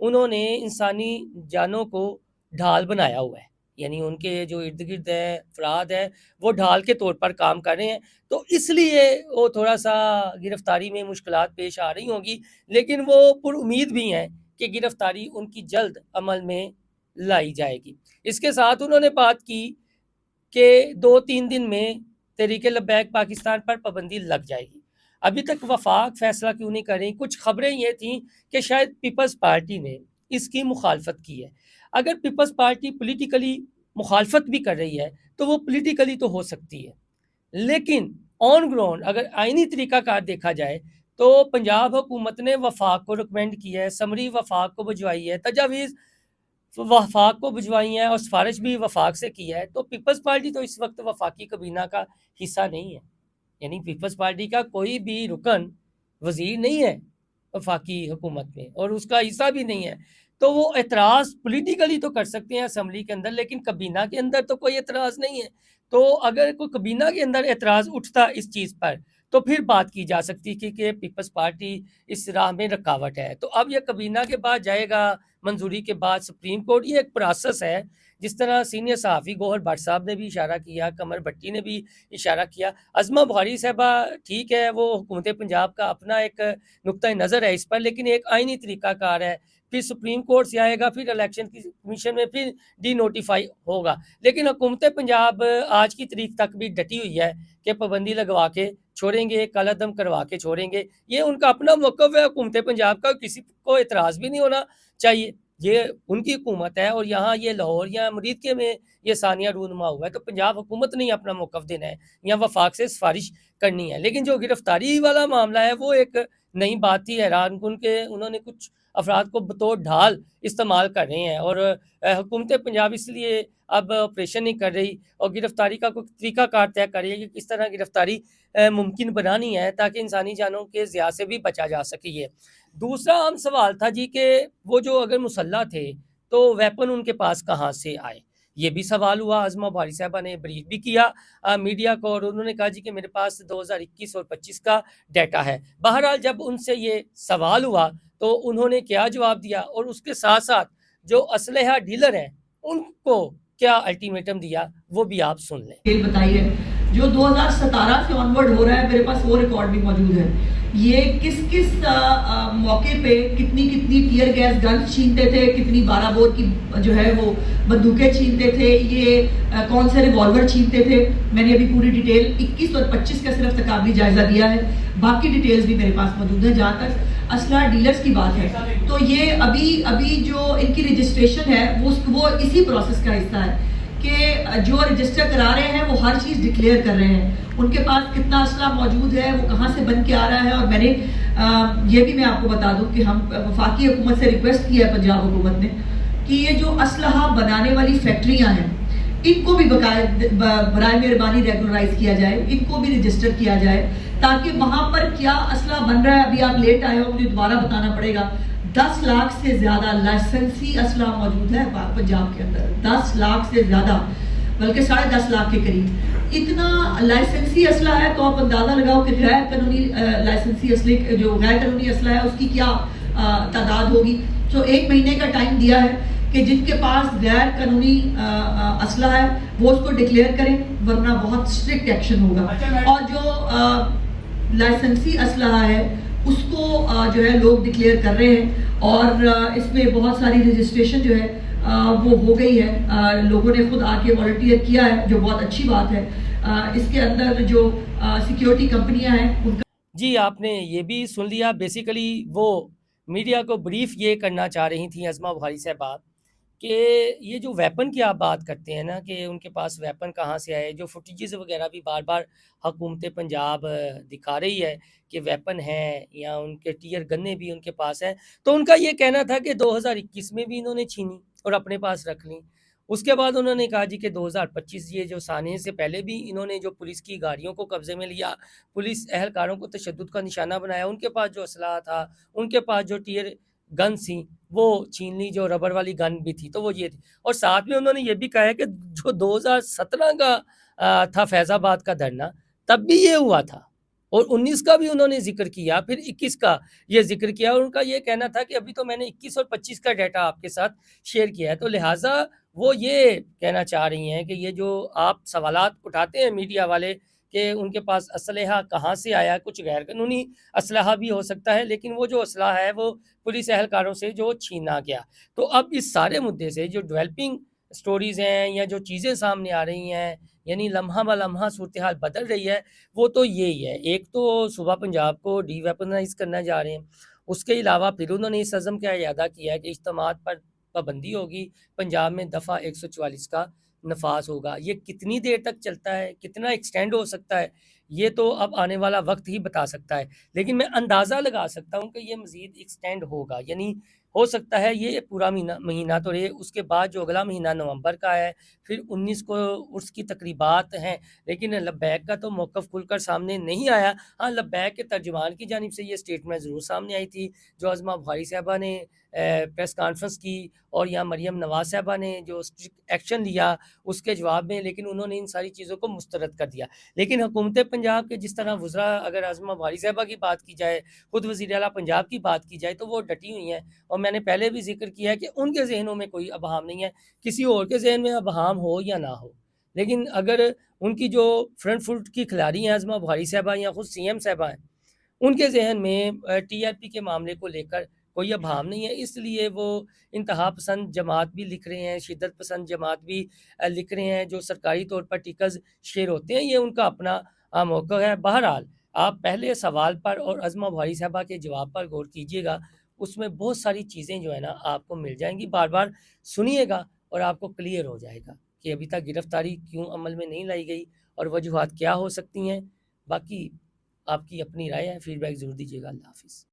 انہوں نے انسانی جانوں کو ڈھال بنایا ہوا ہے، یعنی ان کے جو ارد گرد ہیں افراد ہیں وہ ڈھال کے طور پر کام کر رہے ہیں، تو اس لیے وہ تھوڑا سا گرفتاری میں مشکلات پیش آ رہی ہوں گی، لیکن وہ پر امید بھی ہیں کہ گرفتاری ان کی جلد عمل میں لائی جائے گی۔ اس کے ساتھ انہوں نے بات کی کہ 2-3 دن میں تحریک لبیک پاکستان پر پابندی لگ جائے گی۔ ابھی تک وفاق فیصلہ کیوں نہیں کر رہی؟ کچھ خبریں یہ تھیں کہ شاید پیپلز پارٹی نے اس کی مخالفت کی ہے۔ اگر پیپلز پارٹی پولیٹیکلی مخالفت بھی کر رہی ہے تو وہ پولیٹیکلی تو ہو سکتی ہے، لیکن آن گراؤنڈ اگر آئینی طریقہ کار دیکھا جائے تو پنجاب حکومت نے وفاق کو ریکمینڈ کیا ہے، سمری وفاق کو بھجوائی ہے، تجاویز وفاق کو بھجوائی ہیں اور سفارش بھی وفاق سے کی ہے، تو پیپلز پارٹی تو اس وقت وفاقی کابینہ کا حصہ نہیں ہے، یعنی پیپلز پارٹی کا کوئی بھی رکن وزیر نہیں ہے وفاقی حکومت میں اور اس کا حصہ بھی نہیں ہے، تو وہ اعتراض پولیٹیکلی تو کر سکتے ہیں اسمبلی کے اندر، لیکن کابینہ کے اندر تو کوئی اعتراض نہیں ہے۔ تو اگر کوئی کابینہ کے اندر اعتراض اٹھتا اس چیز پر تو پھر بات کی جا سکتی کہ پیپلز پارٹی اس راہ میں رکاوٹ ہے۔ تو اب یہ کابینہ کے بعد جائے گا، منظوری کے بعد سپریم کورٹ، یہ ایک پروسیس ہے، جس طرح سینئر صحافی گوہر بٹ صاحب نے بھی اشارہ کیا، قمر بھٹی نے بھی اشارہ کیا، عظمہ بخاری صاحبہ ٹھیک ہے وہ حکومت پنجاب کا اپنا ایک نقطۂ نظر ہے اس پر، لیکن ایک آئینی طریقہ کار ہے، پھر سپریم کورٹ سے آئے گا، پھر الیکشن کی کمیشن میں پھر ڈی نوٹیفائی ہوگا، لیکن حکومت پنجاب آج کی تاریخ تک بھی ڈٹی ہوئی ہے کہ پابندی لگوا کے چھوڑیں گے، کالا دم کروا کے چھوڑیں گے، یہ ان کا اپنا موقف ہے حکومت پنجاب کا، کسی کو اعتراض بھی نہیں ہونا چاہیے، یہ ان کی حکومت ہے، اور یہاں یہ لاہور یا امریکہ میں یہ ثانیہ رونما ہوا ہے، تو پنجاب حکومت نے اپنا موقف دینا ہے یا وفاق سے سفارش کرنی ہے۔ لیکن جو گرفتاری والا معاملہ ہے وہ ایک نئی بات تھی، حیران کن کہ انہوں نے کچھ افراد کو بطور ڈھال استعمال کر رہے ہیں، اور حکومت پنجاب اس لیے اب آپریشن نہیں کر رہی اور گرفتاری کا کوئی طریقہ کار طے کر رہی ہے کہ کس طرح گرفتاری ممکن بنانی ہے تاکہ انسانی جانوں کے ضیاع سے بھی بچا جا سکے۔ یہ دوسرا عام سوال تھا جی کہ وہ جو اگر مسلح تھے تو ویپن ان کے پاس کہاں سے آئے، یہ بھی سوال ہوا۔ عظمہ بخاری صاحبہ نے بریف بھی کیا میڈیا کو، اور انہوں نے کہا جی کہ میرے پاس 2021 اور 25 کا ڈیٹا ہے۔ بہرحال جب ان سے یہ سوال ہوا تو انہوں نے کیا جواب دیا، اور اس کے ساتھ ساتھ جو اسلحہ ڈیلر ہیں ان کو کیا الٹیمیٹم دیا، وہ بھی آپ سن لیں۔ بتائیے جو 2017 سے آنورڈ ہو رہا ہے، میرے پاس وہ ریکارڈ بھی موجود ہے، یہ کس کس موقع پہ کتنی ٹیئر گیس گنز چھینتے تھے، کتنی 12 بور کی جو ہے وہ بندوقیں چھینتے تھے، یہ کون سے ریوالور چھینتے تھے، میں نے ابھی پوری ڈیٹیل 21 اور 25 کا صرف تقابلی جائزہ دیا ہے، باقی ڈیٹیلز بھی میرے پاس موجود ہیں۔ جہاں تک اسلحہ ڈیلرز کی بات ہے تو یہ ابھی جو ان کی رجسٹریشن ہے وہ اسی پروسیس کا حصہ ہے کہ جو رجسٹر کرا رہے ہیں وہ ہر چیز ڈکلیئر کر رہے ہیں، ان کے پاس کتنا اسلحہ موجود ہے، وہ کہاں سے بن کے آ رہا ہے۔ اور میں نے یہ بھی میں آپ کو بتا دوں کہ ہم وفاقی حکومت سے ریکویسٹ کیا ہے پنجاب حکومت نے کہ یہ جو اسلحہ بنانے والی فیکٹریاں ہیں ان کو بھی برائے مہربانی ریگولرائز کیا جائے، ان کو بھی رجسٹر کیا جائے تاکہ وہاں پر کیا اسلحہ بن رہا ہے۔ ابھی آپ لیٹ آئے ہو، مجھے دوبارہ بتانا پڑے گا، 10 لاکھ سے زیادہ لائسنسی اسلحہ موجود ہے پنجاب کے اندر، 10 لاکھ سے زیادہ، بلکہ 10.5 لاکھ کے قریب اتنا لائسنسی اسلحہ ہے۔ تو آپ اندازہ لگاؤ کہ غیر قانونی لائسنسی اسلحے، جو غیر قانونی اسلحہ ہے اس کی کیا تعداد ہوگی۔ تو 1 مہینے کا ٹائم دیا ہے کہ جن کے پاس غیر قانونی اسلحہ ہے وہ اس کو ڈکلیئر کریں، ورنہ بہت اسٹرکٹ ایکشن ہوگا۔ اور جو لائسنسی اسلحہ ہے اس کو جو ہے لوگ ڈکلیئر کر رہے ہیں، اور اس میں بہت ساری رجسٹریشن جو ہے وہ ہو گئی ہے، لوگوں نے خود آ کے والنٹیئر کیا ہے، جو بہت اچھی بات ہے۔ اس کے اندر جو سیکیورٹی کمپنیاں ہیں ان کا جی آپ نے یہ بھی سن لیا، بیسیکلی وہ میڈیا کو بریف یہ کرنا چاہ رہی تھیں عظمہ بخاری صاحبہ کہ یہ جو ویپن کی آپ بات کرتے ہیں نا کہ ان کے پاس ویپن کہاں سے آئے، جو فوٹیجز وغیرہ بھی بار بار حکومت پنجاب دکھا رہی ہے کہ ویپن ہیں یا ان کے ٹیئر گنیں بھی ان کے پاس ہیں، تو ان کا یہ کہنا تھا کہ 2021 میں بھی انہوں نے چھینی اور اپنے پاس رکھ لیں۔ اس کے بعد انہوں نے کہا جی کہ 2025 یہ جو سانحے سے پہلے بھی انہوں نے جو پولیس کی گاڑیوں کو قبضے میں لیا، پولیس اہلکاروں کو تشدد کا نشانہ بنایا، ان کے پاس جو اسلحہ تھا، ان کے پاس جو ٹیئر گن تھیں وہ چھین لی، جو ربر والی گن بھی تھی تو وہ یہ تھی۔ اور ساتھ میں انہوں نے یہ بھی کہا ہے کہ جو 2017 کا تھا فیض آباد کا دھرنا، تب بھی یہ ہوا تھا اور 19 کا بھی انہوں نے ذکر کیا، پھر 21 کا یہ ذکر کیا، اور ان کا یہ کہنا تھا کہ ابھی تو میں نے 21 اور 25 کا ڈیٹا آپ کے ساتھ شیئر کیا ہے، تو لہٰذا وہ یہ کہنا چاہ رہی ہیں کہ یہ جو آپ سوالات اٹھاتے ہیں میڈیا والے کہ ان کے پاس اسلحہ کہاں سے آیا، کچھ غیر قانونی اسلحہ بھی ہو سکتا ہے، لیکن وہ جو اسلحہ ہے وہ پولیس اہلکاروں سے جو چھینا گیا۔ تو اب اس سارے مدعے سے جو ڈیولپنگ سٹوریز ہیں یا جو چیزیں سامنے آ رہی ہیں، یعنی لمحہ بہ لمحہ صورتحال بدل رہی ہے، وہ تو یہی ہے۔ ایک تو صوبہ پنجاب کو ڈی ویپنائز کرنا جا رہے ہیں، اس کے علاوہ پھر انہوں نے اس عزم کا اعادہ کیا ہے کہ اجتماعات پر پابندی ہوگی، پنجاب میں دفعہ 144 کا نفاذ ہوگا۔ یہ کتنی دیر تک چلتا ہے، کتنا ایکسٹینڈ ہو سکتا ہے، یہ تو اب آنے والا وقت ہی بتا سکتا ہے، لیکن میں اندازہ لگا سکتا ہوں کہ یہ مزید ایکسٹینڈ ہوگا، یعنی ہو سکتا ہے یہ پورا مہینہ تو رہے، اس کے بعد جو اگلا مہینہ نومبر کا ہے، پھر 19 کو عرس کی تقریبات ہیں، لیکن لبیک کا تو موقف کھل کر سامنے نہیں آیا۔ ہاں، لبیک کے ترجمان کی جانب سے یہ اسٹیٹمنٹ ضرور سامنے آئی تھی، جو عظمہ بخاری صاحبہ نے پریس کانفرنس کی، اور یہاں مریم نواز صاحبہ نے جو ایکشن لیا اس کے جواب میں، لیکن انہوں نے ان ساری چیزوں کو مسترد کر دیا۔ لیکن حکومت پنجاب کے جس طرح وزراء، اگر عظمہ بخاری صاحبہ کی بات کی جائے، خود وزیر اعلیٰ پنجاب کی بات کی جائے، تو وہ ڈٹی ہوئی ہیں، اور میں نے پہلے بھی ذکر کیا ہے کہ ان کے ذہنوں میں کوئی ابہام نہیں ہے، کسی اور کے ذہن میں ابہام ہو یا نہ ہو، لیکن اگر ان کی جو فرنٹ فٹ کی کھلاڑی ہیں عظمہ بخاری صاحبہ یا خود سی ایم صاحبہ ہیں، ان کے ذہن میں ٹی آر پی کے معاملے کو لے کر کوئی ابہام نہیں ہے، اس لیے وہ انتہا پسند جماعت بھی لکھ رہے ہیں، شدت پسند جماعت بھی لکھ رہے ہیں، جو سرکاری طور پر ٹیکز شیئر ہوتے ہیں، یہ ان کا اپنا موقع ہے۔ بہرحال آپ پہلے سوال پر اور عظمہ بخاری صاحبہ کے جواب پر غور کیجیے گا، اس میں بہت ساری چیزیں جو ہے نا آپ کو مل جائیں گی، بار بار سنیے گا اور آپ کو کلیئر ہو جائے گا کہ ابھی تک گرفتاری کیوں عمل میں نہیں لائی گئی اور وجوہات کیا ہو سکتی ہیں۔ باقی آپ کی اپنی رائے ہے، فیڈ بیک ضرور دیجیے گا۔ اللہ حافظ۔